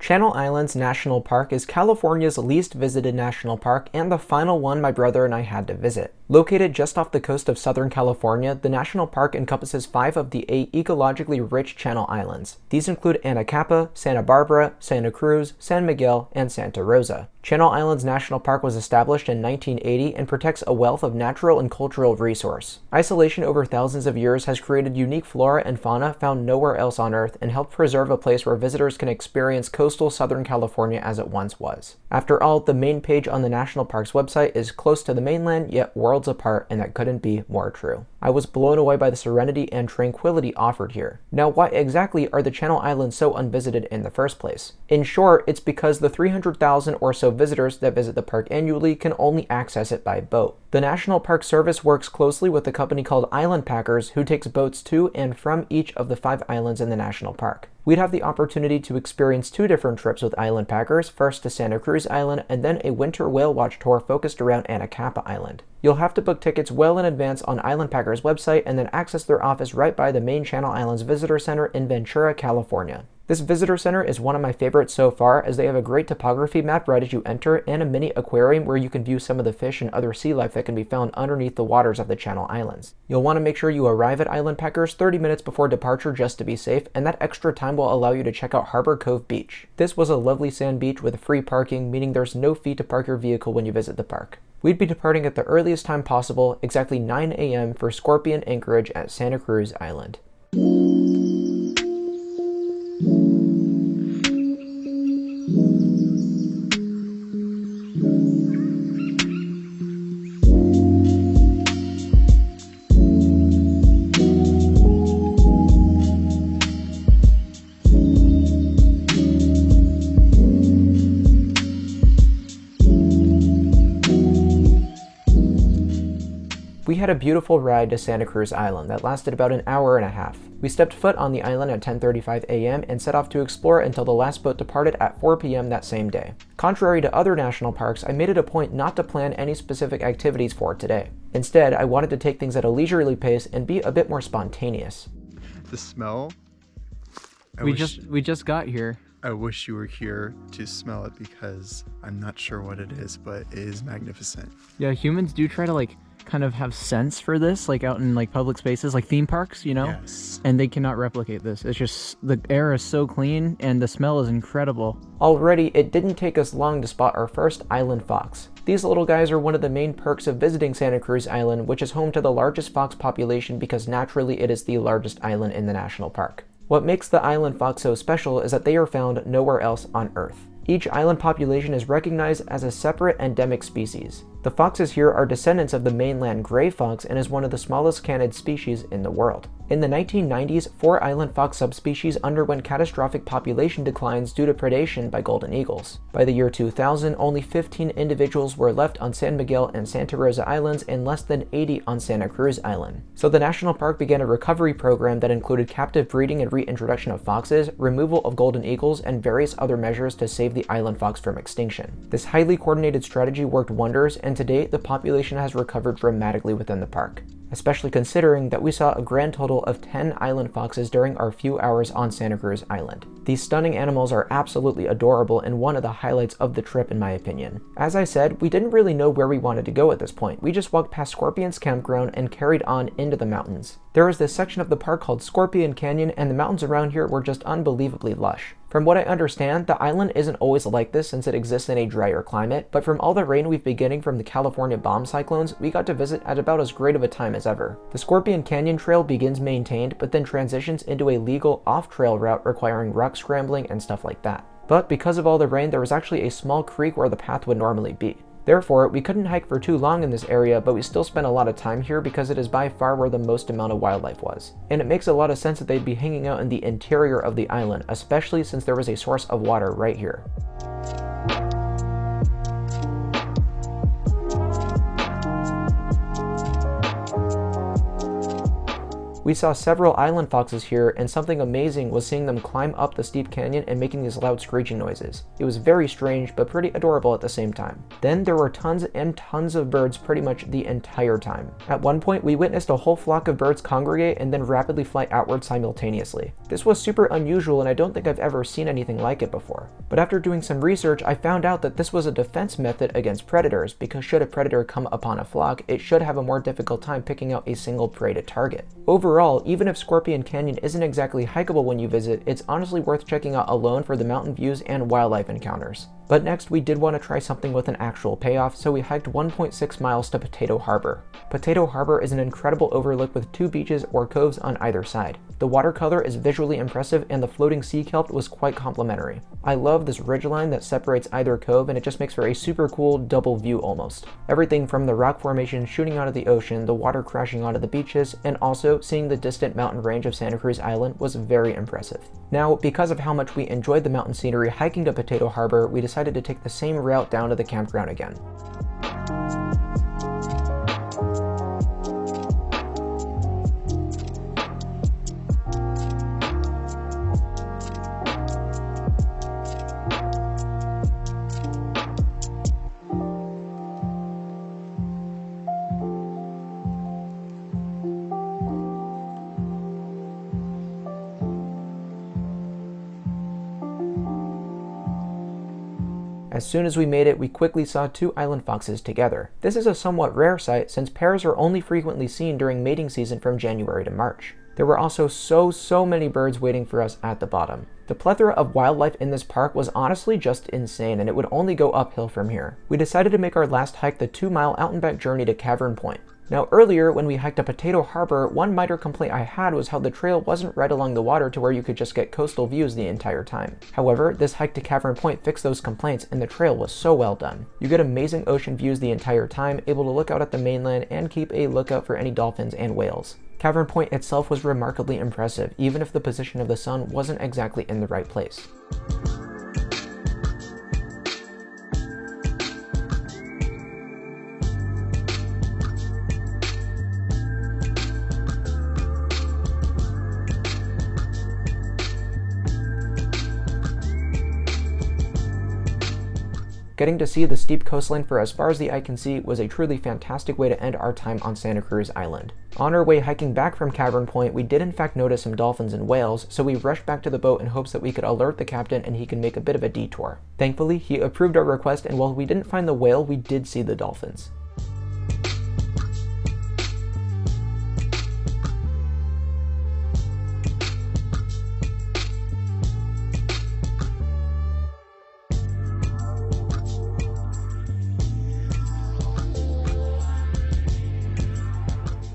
Channel Islands National Park is California's least visited national park and the final one my brother and I had to visit. Located just off the coast of Southern California, the national park encompasses 5 of the 8 ecologically rich Channel Islands. These include Anacapa, Santa Barbara, Santa Cruz, San Miguel, and Santa Rosa. Channel Islands National Park was established in 1980 and protects a wealth of natural and cultural resource. Isolation over thousands of years has created unique flora and fauna found nowhere else on Earth and helped preserve a place where visitors can experience coastal Southern California as it once was. After all, the main page on the national park's website is close to the mainland yet worlds apart, and that couldn't be more true. I was blown away by the serenity and tranquility offered here. Now, why exactly are the Channel Islands so unvisited in the first place? In short, it's because the 300,000 or so visitors that visit the park annually can only access it by boat. The National Park Service works closely with a company called Island Packers, who takes boats to and from each of the 5 islands in the national park. We'd have the opportunity to experience 2 different trips with Island Packers, first to Santa Cruz Island and then a winter whale watch tour focused around Anacapa Island. You'll have to book tickets well in advance on Island Packers' website and then access their office right by the main Channel Islands Visitor Center in Ventura, California. This visitor center is one of my favorites so far, as they have a great topography map right as you enter and a mini aquarium where you can view some of the fish and other sea life that can be found underneath the waters of the Channel Islands. You'll want to make sure you arrive at Island Packers 30 minutes before departure just to be safe, and that extra time will allow you to check out Harbor Cove Beach. This was a lovely sand beach with free parking, meaning there's no fee to park your vehicle when you visit the park. We'd be departing at the earliest time possible, exactly 9 a.m. for Scorpion anchorage at Santa Cruz Island. We had a beautiful ride to Santa Cruz Island that lasted about an hour and a half. We stepped foot on the island at 10:35 a.m. and set off to explore until the last boat departed at 4 p.m. that same day. Contrary to other national parks, I made it a point not to plan any specific activities for today. Instead, I wanted to take things at a leisurely pace and be a bit more spontaneous. The smell? We just got here. I wish you were here to smell it because I'm not sure what it is, but it is magnificent. Yeah, humans do try to kind of have sense for this, out in public spaces, like theme parks, Yes. and they cannot replicate this. It's just, the air is so clean and the smell is incredible. Already, it didn't take us long to spot our first island fox. These little guys are one of the main perks of visiting Santa Cruz Island, which is home to the largest fox population because naturally it is the largest island in the national park. What makes the island fox so special is that they are found nowhere else on Earth. Each island population is recognized as a separate endemic species. The foxes here are descendants of the mainland gray fox and is one of the smallest canid species in the world. In the 1990s, 4 island fox subspecies underwent catastrophic population declines due to predation by golden eagles. By the year 2000, only 15 individuals were left on San Miguel and Santa Rosa Islands and less than 80 on Santa Cruz Island. So the national park began a recovery program that included captive breeding and reintroduction of foxes, removal of golden eagles, and various other measures to save the island fox from extinction. This highly coordinated strategy worked wonders, and to date, the population has recovered dramatically within the park, especially considering that we saw a grand total of 10 island foxes during our few hours on Santa Cruz Island. These stunning animals are absolutely adorable and one of the highlights of the trip in my opinion. As I said, we didn't really know where we wanted to go at this point. We just walked past Scorpion's campground and carried on into the mountains. There was this section of the park called Scorpion Canyon, and the mountains around here were just unbelievably lush. From what I understand, the island isn't always like this since it exists in a drier climate, but from all the rain we've been getting from the California bomb cyclones, we got to visit at about as great of a time as ever. The Scorpion Canyon Trail begins maintained, but then transitions into a legal off-trail route requiring rock scrambling and stuff like that. But because of all the rain, there was actually a small creek where the path would normally be. Therefore, we couldn't hike for too long in this area, but we still spent a lot of time here because it is by far where the most amount of wildlife was. And it makes a lot of sense that they'd be hanging out in the interior of the island, especially since there was a source of water right here. We saw several island foxes here, and something amazing was seeing them climb up the steep canyon and making these loud screeching noises. It was very strange, but pretty adorable at the same time. Then there were tons and tons of birds pretty much the entire time. At one point, we witnessed a whole flock of birds congregate and then rapidly fly outward simultaneously. This was super unusual, and I don't think I've ever seen anything like it before. But after doing some research, I found out that this was a defense method against predators, because should a predator come upon a flock, it should have a more difficult time picking out a single prey to target. Overall, even if Scorpion Canyon isn't exactly hikeable when you visit, it's honestly worth checking out alone for the mountain views and wildlife encounters. But next, we did want to try something with an actual payoff, so we hiked 1.6 miles to Potato Harbor. Potato Harbor is an incredible overlook with 2 beaches or coves on either side. The watercolor is visually impressive, and the floating sea kelp was quite complimentary. I love this ridgeline that separates either cove, and it just makes for a super cool double view almost. Everything from the rock formation shooting out of the ocean, the water crashing onto the beaches, and also seeing the distant mountain range of Santa Cruz Island was very impressive. Now, because of how much we enjoyed the mountain scenery hiking to Potato Harbor, we decided to take the same route down to the campground again. As soon as we made it, we quickly saw 2 island foxes together. This is a somewhat rare sight since pairs are only frequently seen during mating season from January to March. There were also so many birds waiting for us at the bottom. The plethora of wildlife in this park was honestly just insane, and it would only go uphill from here. We decided to make our last hike the 2-mile out and back journey to Cavern Point. Now earlier, when we hiked to Potato Harbor, one minor complaint I had was how the trail wasn't right along the water to where you could just get coastal views the entire time. However, this hike to Cavern Point fixed those complaints, and the trail was so well done. You get amazing ocean views the entire time, able to look out at the mainland and keep a lookout for any dolphins and whales. Cavern Point itself was remarkably impressive, even if the position of the sun wasn't exactly in the right place. Getting to see the steep coastline for as far as the eye can see was a truly fantastic way to end our time on Santa Cruz Island. On our way hiking back from Cavern Point, we did in fact notice some dolphins and whales, so we rushed back to the boat in hopes that we could alert the captain and he could make a bit of a detour. Thankfully, he approved our request, and while we didn't find the whale, we did see the dolphins.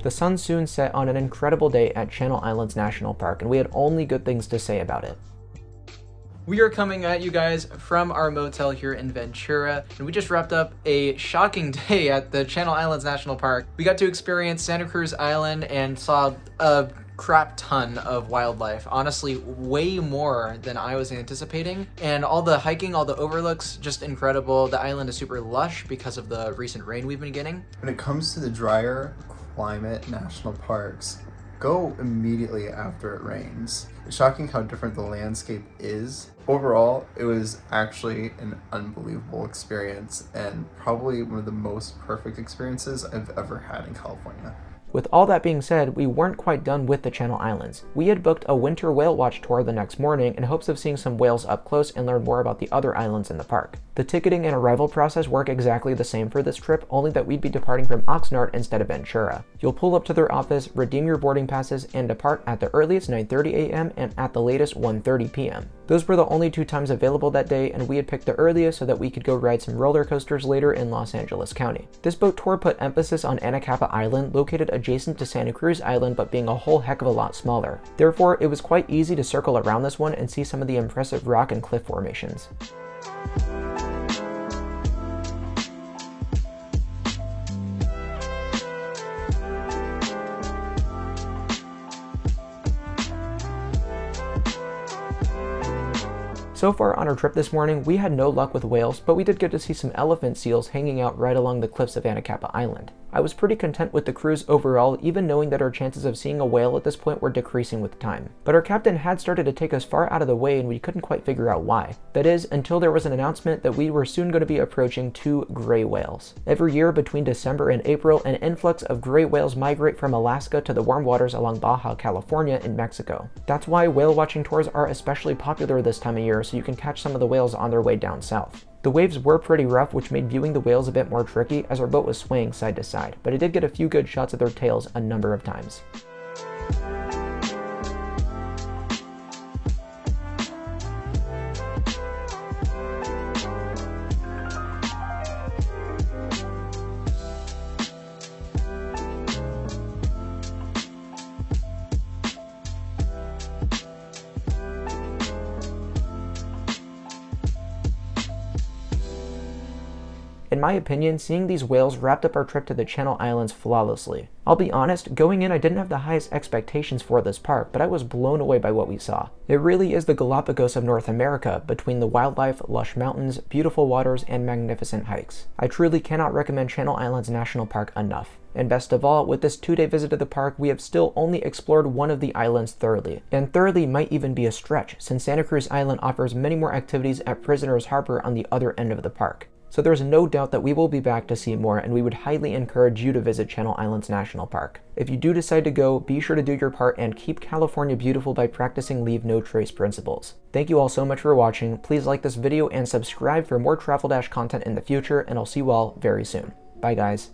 The sun soon set on an incredible day at Channel Islands National Park, and we had only good things to say about it. We are coming at you guys from our motel here in Ventura, and we just wrapped up a shocking day at the Channel Islands National Park. We got to experience Santa Cruz Island and saw a crap ton of wildlife. Honestly, way more than I was anticipating. And all the hiking, all the overlooks, just incredible. The island is super lush because of the recent rain we've been getting. When it comes to the drier climate national parks, go immediately after it rains. It's shocking how different the landscape is. Overall, it was actually an unbelievable experience and probably one of the most perfect experiences I've ever had in California. With all that being said, we weren't quite done with the Channel Islands. We had booked a winter whale watch tour the next morning in hopes of seeing some whales up close and learn more about the other islands in the park. The ticketing and arrival process work exactly the same for this trip, only that we'd be departing from Oxnard instead of Ventura. You'll pull up to their office, redeem your boarding passes, and depart at the earliest 9:30 a.m. and at the latest 1:30 p.m. Those were the only 2 times available that day, and we had picked the earliest so that we could go ride some roller coasters later in Los Angeles County. This boat tour put emphasis on Anacapa Island, located adjacent to Santa Cruz Island but being a whole heck of a lot smaller. Therefore, it was quite easy to circle around this one and see some of the impressive rock and cliff formations. So far on our trip this morning, we had no luck with whales, but we did get to see some elephant seals hanging out right along the cliffs of Anacapa Island. I was pretty content with the cruise overall, even knowing that our chances of seeing a whale at this point were decreasing with time. But our captain had started to take us far out of the way and we couldn't quite figure out why. That is, until there was an announcement that we were soon going to be approaching 2 gray whales. Every year between December and April, an influx of gray whales migrate from Alaska to the warm waters along Baja California in Mexico. That's why whale watching tours are especially popular this time of year, so you can catch some of the whales on their way down south. The waves were pretty rough, which made viewing the whales a bit more tricky as our boat was swaying side to side, but I did get a few good shots of their tails a number of times. In my opinion, seeing these whales wrapped up our trip to the Channel Islands flawlessly. I'll be honest, going in I didn't have the highest expectations for this park, but I was blown away by what we saw. It really is the Galapagos of North America, between the wildlife, lush mountains, beautiful waters, and magnificent hikes. I truly cannot recommend Channel Islands National Park enough. And best of all, with this 2-day visit to the park, we have still only explored one of the islands thoroughly. And thoroughly might even be a stretch, since Santa Cruz Island offers many more activities at Prisoners Harbor on the other end of the park. So there's no doubt that we will be back to see more, and we would highly encourage you to visit Channel Islands National Park. If you do decide to go, be sure to do your part and keep California beautiful by practicing leave no trace principles. Thank you all so much for watching. Please like this video and subscribe for more Travel Dash content in the future, and I'll see you all very soon. Bye guys.